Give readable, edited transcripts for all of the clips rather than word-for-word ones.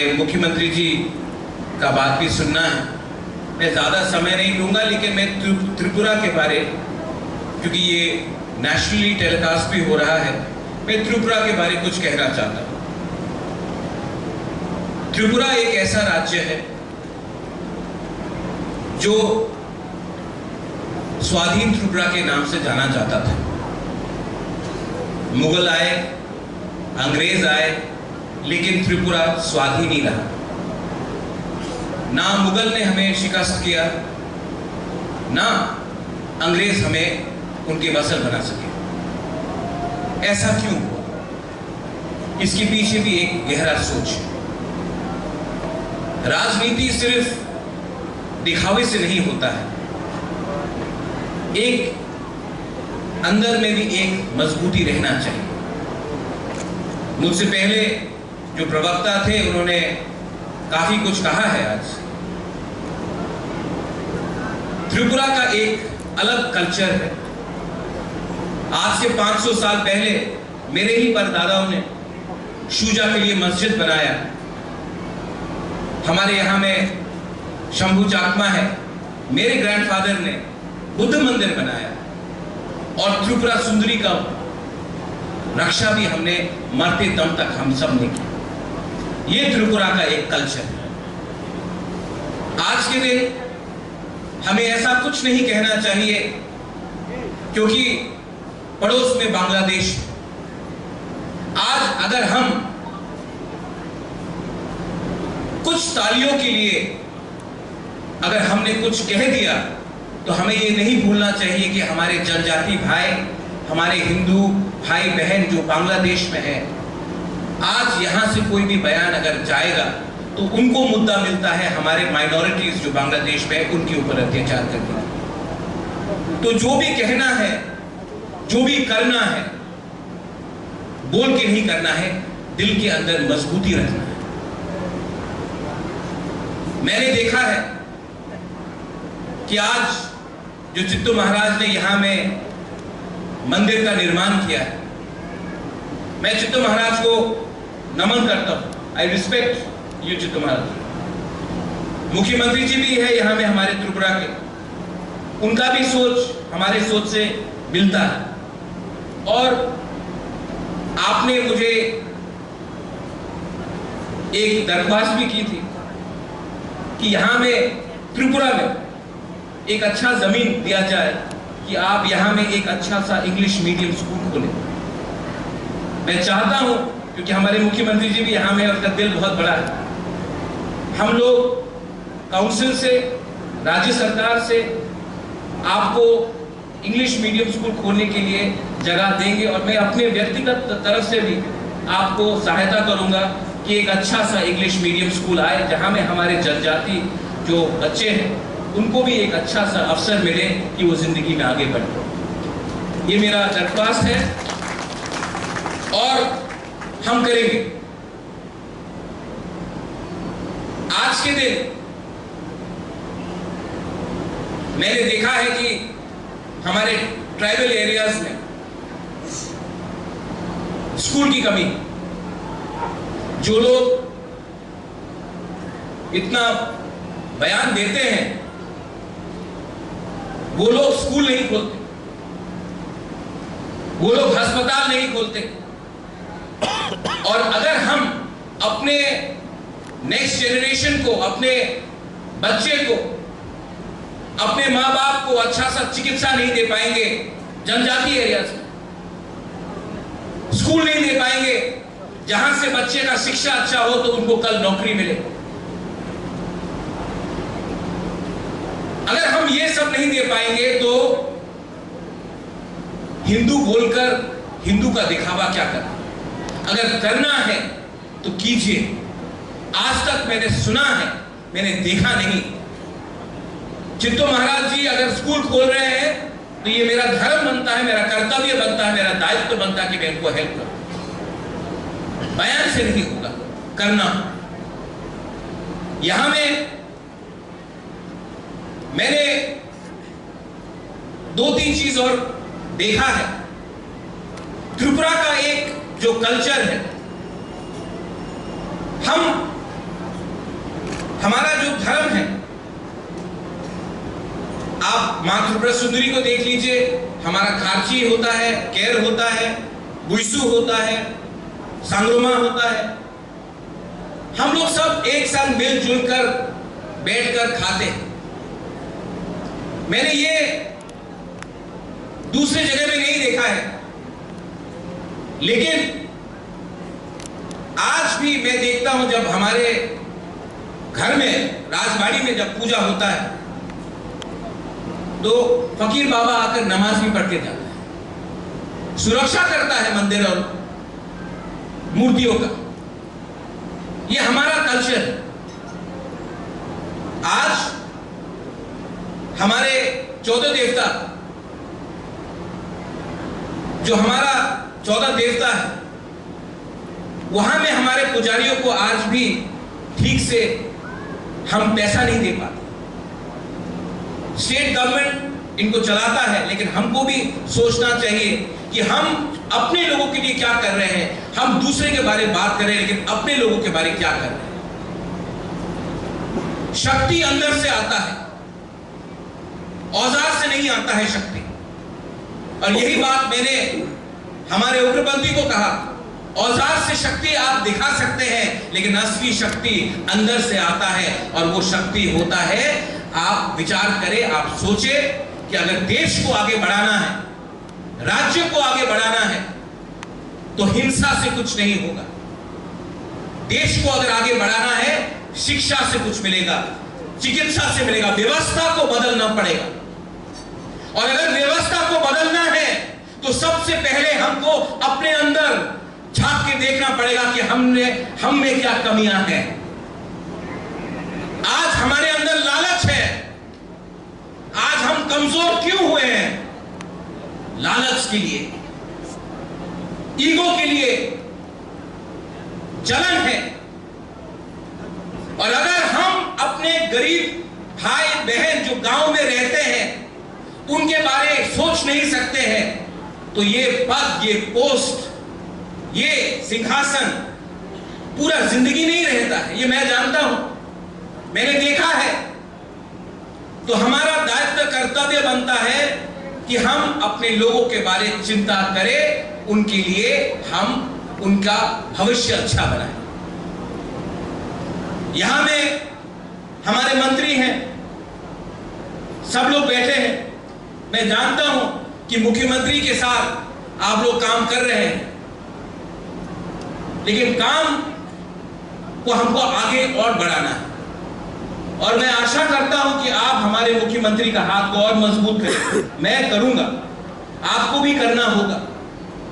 हमारे मुख्यमंत्री जी का बात भी सुनना है। मैं ज़्यादा समय नहीं लूँगा, लेकिन मैं त्रिपुरा के बारे, क्योंकि ये नेशनली टेलीकास्ट भी हो रहा है, मैं त्रिपुरा के बारे कुछ कहना चाहता हूँ। त्रिपुरा एक ऐसा राज्य है जो स्वाधीन त्रिपुरा के नाम से जाना जाता था। मुगल आए, अंग्रेज आए, लेकिन त्रिपुरा स्वाधीन ही रहा। ना मुगल ने हमें शिकस्त किया, ना अंग्रेज हमें उनके वसल बना सके। ऐसा क्यों हुआ? इसके पीछे भी एक गहरा सोच है। राजनीति सिर्फ दिखावे से नहीं होता है, एक अंदर में भी एक मजबूती रहना चाहिए। मुझसे पहले जो प्रवक्ता थे उन्होंने काफी कुछ कहा है। आज त्रिपुरा का एक अलग कल्चर है। आज से 500 साल पहले मेरे ही परदादाओं ने शूजा के लिए मस्जिद बनाया। हमारे यहाँ में शंभू चाकमा है, मेरे ग्रैंडफादर ने बुद्ध मंदिर बनाया, और त्रिपुरा सुंदरी का रक्षा भी हमने मरते दम तक हम सब ने की। ये त्रिपुरा का एक कल्चर है। आज के दिन हमें ऐसा कुछ नहीं कहना चाहिए, क्योंकि पड़ोस में बांग्लादेश। आज अगर हम कुछ तालियों के लिए अगर हमने कुछ कह दिया, तो हमें ये नहीं भूलना चाहिए कि हमारे जनजाति भाई, हमारे हिंदू भाई बहन जो बांग्लादेश में है, आज यहां से कोई भी बयान अगर जाएगा तो उनको मुद्दा मिलता है हमारे माइनॉरिटीज जो बांग्लादेश में है उनके ऊपर अत्याचार करके। तो जो भी कहना है, जो भी करना है, बोल के नहीं करना है, दिल के अंदर मजबूती रखना है। मैंने देखा है कि आज जो चित्तू महाराज ने यहां में मंदिर का निर्माण किया है, मैं चित्तू महाराज को नमन करता हूं। आई रिस्पेक्ट यू चित्तू महाराज। मुख्यमंत्री जी भी है यहां में हमारे त्रिपुरा के, उनका भी सोच हमारे सोच से मिलता है। और आपने मुझे एक दरख्वास्त भी की थी कि यहां में त्रिपुरा में एक अच्छा जमीन दिया जाए कि आप यहां में एक अच्छा सा इंग्लिश मीडियम स्कूल खोलें। मैं चाहता हूं, क्योंकि हमारे मुख्यमंत्री जी भी यहां में, उनका दिल बहुत बड़ा है। हम लोग काउंसिल से, राज्य सरकार से आपको इंग्लिश मीडियम स्कूल खोलने के लिए जगह देंगे, और मैं अपने व्यक्तिगत तरफ से भी आपको सहायता करूंगा कि एक अच्छा सा इंग्लिश मीडियम स्कूल आए, जहां में हमारे जनजाति जो बच्चे हैं उनको भी एक अच्छा सा अवसर मिले कि वो जिंदगी में आगे बढ़े। ये मेरा दरख्वास्त है और हम करेंगे। आज के दिन मैंने देखा है कि हमारे ट्राइबल एरियाज में स्कूल की कमी, जो लोग इतना बयान देते हैं वो लोग स्कूल नहीं खोलते, वो लोग अस्पताल नहीं खोलते। और अगर हम अपने नेक्स्ट जनरेशन को, अपने बच्चे को, अपने माँ बाप को अच्छा सा चिकित्सा नहीं दे पाएंगे, जनजाति एरियाज में स्कूल नहीं दे पाएंगे जहां से बच्चे का शिक्षा अच्छा हो, तो उनको कल नौकरी मिले। अगर हम ये सब नहीं दे पाएंगे तो हिंदू बोलकर हिंदू का दिखावा क्या करना? अगर करना है तो कीजिए। आज तक मैंने सुना है, मैंने देखा नहीं। चित्तू महाराज जी अगर स्कूल खोल रहे हैं तो ये मेरा धर्म बनता है, मेरा कर्तव्य बनता है, मेरा दायित्व बनता है कि मैं इनको हेल्प करूं। बयान से नहीं होगा, करना। यहां में मैंने 2-3 चीज और देखा है। त्रिपुरा का एक जो कल्चर है, हम आप मां त्रिपुरा सुंदरी को देख लीजिए, हमारा खारची होता है, केर होता है, बुइसु होता है, सांग्रोमा होता है। हम लोग सब एक साथ मिलजुल कर बैठकर खाते हैं। मैंने ये दूसरे जगह में नहीं देखा है, लेकिन आज भी मैं देखता हूं जब हमारे घर में राजबाड़ी में जब पूजा होता है तो फकीर बाबा आकर नमाज भी पढ़ के जाता है, सुरक्षा करता है मंदिर और मूर्तियों का। ये हमारा कल्चर है। आज हमारे 14 देवता, जो हमारा 14 देवता है, वहां में हमारे पुजारियों को आज भी ठीक से हम पैसा नहीं दे पाते। स्टेट गवर्नमेंट इनको चलाता है, लेकिन हमको भी सोचना चाहिए कि हम अपने लोगों के लिए क्या कर रहे हैं। हम दूसरे के बारे में बात कर रहे हैं, लेकिन अपने लोगों के बारे में क्या कर रहे हैं। शक्ति अंदर से आता है, औजार से नहीं आता है शक्ति। और यही बात मैंने हमारे उग्रपंथी को कहा, औजार से शक्ति आप दिखा सकते हैं, लेकिन असली शक्ति अंदर से आता है। और वो शक्ति होता है, आप विचार करें, आप सोचें कि अगर देश को आगे बढ़ाना है, राज्य को आगे बढ़ाना है, तो हिंसा से कुछ नहीं होगा। देश को अगर आगे बढ़ाना है, शिक्षा से कुछ मिलेगा, चिकित्सा से मिलेगा, व्यवस्था को बदलना पड़ेगा। और अगर व्यवस्था को बदलना है तो सबसे पहले हमको अपने अंदर झांक के देखना पड़ेगा कि हम में क्या कमियां हैं। आज हमारे अंदर लालच है, आज हम कमजोर क्यों हुए हैं? लालच के लिए, ईगो के लिए, जलन है। और अगर हम अपने गरीब भाई बहन जो गांव में रहते हैं उनके बारे में सोच नहीं सकते हैं, तो ये पद, ये पोस्ट, ये सिंहासन पूरा जिंदगी नहीं रहता है। ये मैं जानता हूं, मैंने देखा है। तो हमारा दायित्व, कर्तव्य बनता है कि हम अपने लोगों के बारे में चिंता करें, उनके लिए हम उनका भविष्य अच्छा बनाएं। यहां में हमारे मंत्री हैं, सब लोग बैठे हैं। मैं जानता हूं कि मुख्यमंत्री के साथ आप लोग काम कर रहे हैं, लेकिन काम को हमको आगे और बढ़ाना है। और मैं आशा करता हूं कि आप हमारे मुख्यमंत्री का हाथ को और मजबूत करें। मैं करूंगा, आपको भी करना होगा,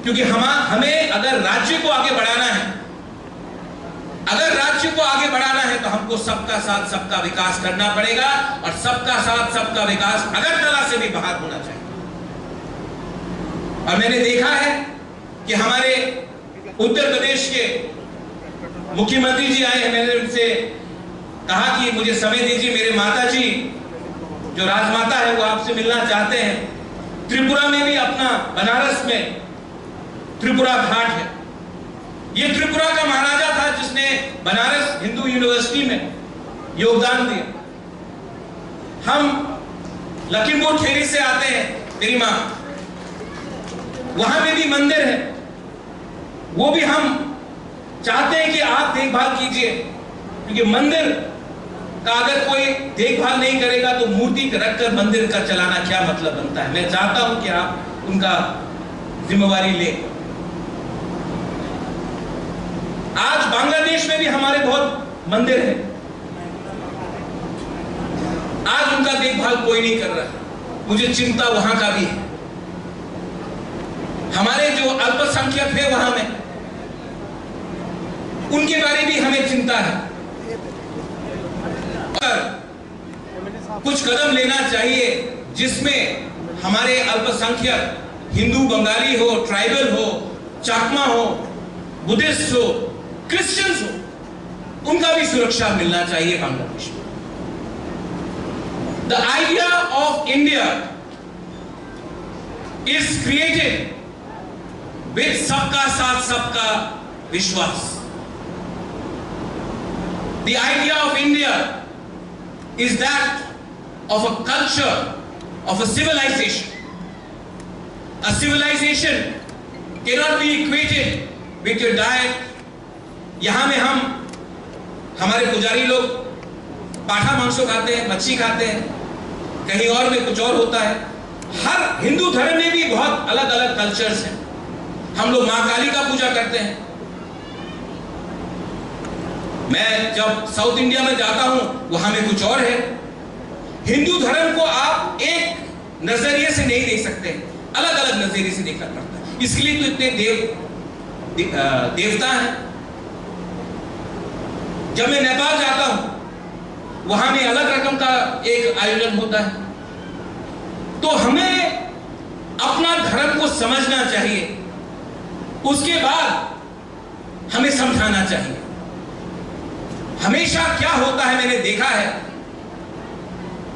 क्योंकि हमें अगर राज्य को आगे बढ़ाना है, अगर राज्य को आगे बढ़ाना है तो हमको सबका साथ सबका विकास करना पड़ेगा। और सबका साथ सबका विकास अगरतला से भी बाहर होना चाहिए। और मैंने देखा है कि हमारे उत्तर प्रदेश के मुख्यमंत्री जी आए हैं। मैंने उनसे कहा कि मुझे समय दीजिए, मेरे माता जी जो राजमाता है वो आपसे मिलना चाहते हैं। त्रिपुरा में भी अपना, बनारस में त्रिपुरा घाट है। ये त्रिपुरा का महाराजा था जिसने बनारस हिंदू यूनिवर्सिटी में योगदान दिया। हम लखीमपुर खेरी से आते हैं, मेरी मां, वहां में भी मंदिर है, वो भी हम चाहते हैं कि आप देखभाल कीजिए, क्योंकि मंदिर का अगर कोई देखभाल नहीं करेगा तो मूर्ति रखकर मंदिर का चलाना क्या मतलब बनता है। मैं चाहता हूं कि आप उनका जिम्मेवारी लें। आज बांग्लादेश में भी हमारे बहुत मंदिर हैं, आज उनका देखभाल कोई नहीं कर रहा। मुझे चिंता वहां का भी है। हमारे जो अल्पसंख्यक है वहां में, उनके बारे में भी हमें चिंता है। कुछ कदम लेना चाहिए जिसमें हमारे अल्पसंख्यक, हिंदू, बंगाली हो, ट्राइबल हो, चाकमा हो, बुद्धिस्ट हो, क्रिश्चियंस हो, उनका भी सुरक्षा मिलना चाहिए बांग्लादेश में। The idea of India is created with सबका साथ सबका विश्वास। The idea of India is that of a culture of a civilization. A civilization cannot be equated with your diet. यहाँ में हमारे पुजारी लोग पाठा मांसो खाते हैं, मच्छी खाते हैं, कहीं और में कुछ और होता है। हर हिंदू धर्म में भी बहुत अलग अलग कल्चर्स हैं। हम लोग मां काली का पूजा करते हैं। मैं जब साउथ इंडिया में जाता हूं वहां में कुछ और है। हिंदू धर्म को आप एक नजरिए से नहीं देख सकते, अलग अलग नजरिए से देखना पड़ता है। इसके लिए तो इतने देवता हैं। जब मैं नेपाल जाता हूं वहां में अलग रकम का एक आयोजन होता है। तो हमें अपना धर्म को समझना चाहिए, उसके बाद हमें समझाना चाहिए। हमेशा क्या होता है, मैंने देखा है,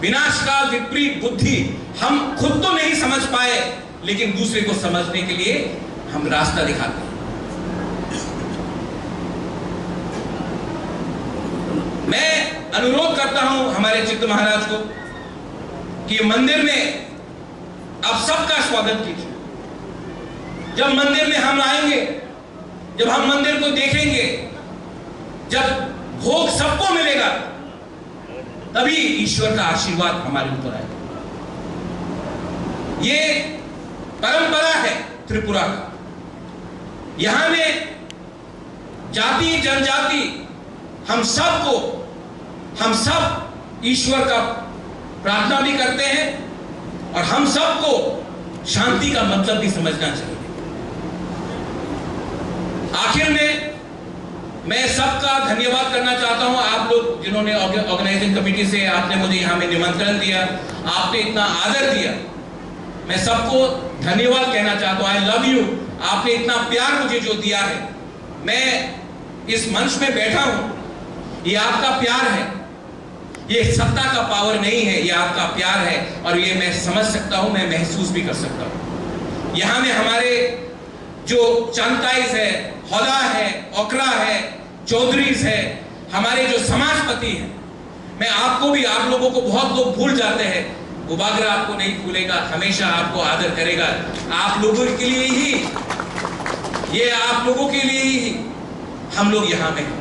विनाशकाल विपरीत बुद्धि। हम खुद तो नहीं समझ पाए, लेकिन दूसरे को समझने के लिए हम रास्ता दिखाते हैं। मैं अनुरोध करता हूं हमारे चित्त महाराज को कि मंदिर में आप सबका स्वागत कीजिए। जब मंदिर में हम आएंगे, जब हम मंदिर को देखेंगे, जब भोग सबको मिलेगा, तभी ईश्वर का आशीर्वाद हमारे ऊपर आएगा। ये परंपरा है त्रिपुरा का। यहां में जाति जनजाति हम सब ईश्वर का प्रार्थना भी करते हैं, और हम सबको शांति का मतलब भी समझना चाहिए। आखिर में मैं सबका धन्यवाद करना चाहता हूं, आप लोग जिन्होंने ऑर्गेनाइजिंग कमेटी से आपने मुझे यहां में निमंत्रण दिया, आपने इतना आदर दिया, मैं सबको धन्यवाद कहना चाहता हूं। आई लव यू। आपने इतना प्यार मुझे जो दिया है, मैं इस मंच में बैठा हूं, ये आपका प्यार है, ये सत्ता का पावर नहीं है, ये आपका प्यार है, और ये मैं समझ सकता हूं, मैं महसूस भी कर सकता हूं। यहां में हमारे जो चांताइज है, हौदा है, ओकरा है, चौधरीज है, हमारे जो समाजपति हैं, मैं आपको भी, आप लोगों को बहुत लोग भूल जाते हैं, उबागरा आपको नहीं भूलेगा, हमेशा आपको आदर करेगा। आप लोगों के लिए ही, ये आप लोगों के लिए ही हम लोग यहां में हैं।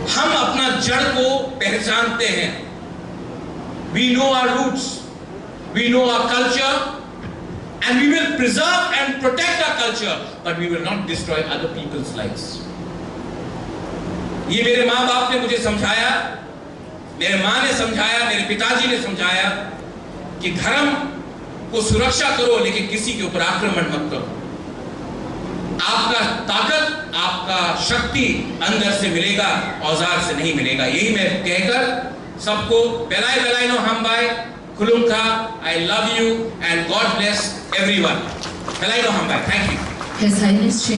हम अपना जड़ को पहचानते हैं। We know our roots, we know our culture, and we will preserve and protect our culture, but we will not destroy other people's lives. ये मेरे माँ बाप ने मुझे समझाया, मेरे माँ ने समझाया, मेरे पिताजी ने समझाया कि धर्म को सुरक्षा करो, लेकिन किसी के ऊपर आक्रमण मत करो। आपका ताकत, आपका शक्ति अंदर से मिलेगा, औजार से नहीं मिलेगा। यही मैं कहकर सबको बेलाय बेलाय नो हम बाय खुलुमखा, I love you and God bless everyone. बेलाय नो हम बाय। Thank you.